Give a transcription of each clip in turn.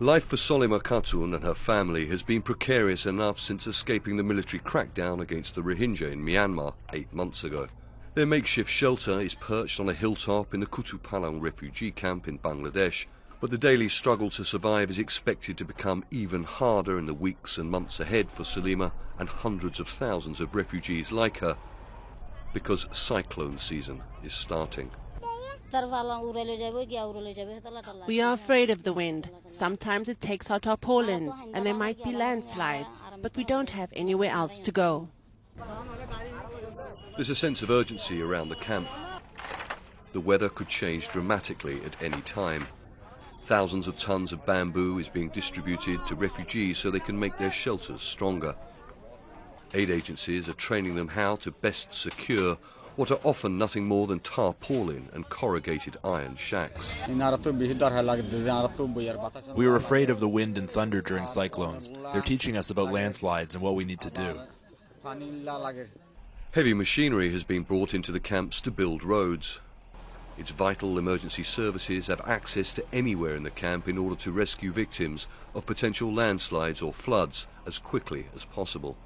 Life for Solima Khatun and her family has been precarious enough since escaping the military crackdown against the Rohingya in Myanmar 8 months ago. Their makeshift shelter is perched on a hilltop in the Kutupalong refugee camp in Bangladesh, but the daily struggle to survive is expected to become even harder in the weeks and months ahead for Solima and hundreds of thousands of refugees like her, because cyclone season is starting. We are afraid of the wind. Sometimes it takes out our tarpaulins and there might be landslides, but we don't have anywhere else to go. There's a sense of urgency around the camp. The weather could change dramatically at any time. Thousands of tons of bamboo is being distributed to refugees so they can make their shelters stronger. Aid agencies are training them how to best secure what are often nothing more than tarpaulin and corrugated iron shacks. We are afraid of the wind and thunder during cyclones. They're teaching us about landslides and what we need to do. Heavy machinery has been brought into the camps to build roads. Its vital emergency services have access to anywhere in the camp in order to rescue victims of potential landslides or floods as quickly as possible.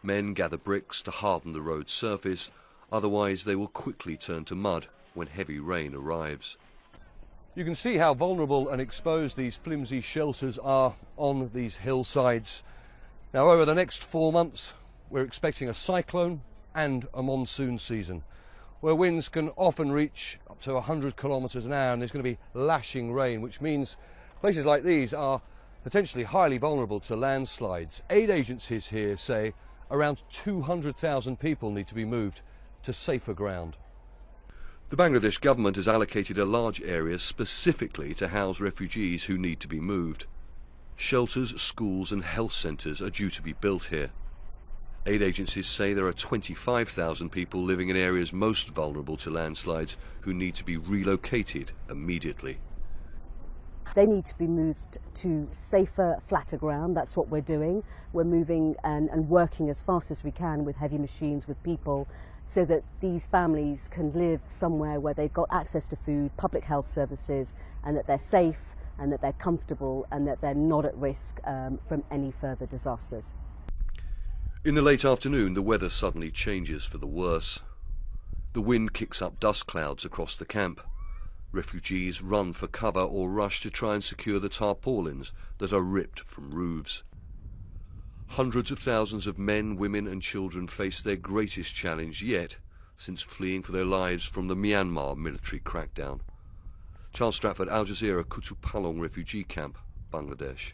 Men gather bricks to harden the road's surface, otherwise they will quickly turn to mud when heavy rain arrives. You can see how vulnerable and exposed these flimsy shelters are on these hillsides. Now, over the next 4 months, we're expecting a cyclone and a monsoon season, where winds can often reach up to 100 kilometres an hour, and there's going to be lashing rain, which means places like these are potentially highly vulnerable to landslides. Aid agencies here say around 200,000 people need to be moved to safer ground. The Bangladesh government has allocated a large area specifically to house refugees who need to be moved. Shelters, schools and health centres are due to be built here. Aid agencies say there are 25,000 people living in areas most vulnerable to landslides who need to be relocated immediately. They need to be moved to safer, flatter ground. That's what we're doing. We're moving and working as fast as we can with heavy machines, with people, so that these families can live somewhere where they've got access to food, public health services, and that they're safe and that they're comfortable and that they're not at risk from any further disasters. In the late afternoon, the weather suddenly changes for the worse. The wind kicks up dust clouds across the camp. Refugees run for cover or rush to try and secure the tarpaulins that are ripped from roofs. Hundreds of thousands of men, women and children face their greatest challenge yet since fleeing for their lives from the Myanmar military crackdown. Charles Stratford, Al Jazeera, Kutupalong refugee camp, Bangladesh.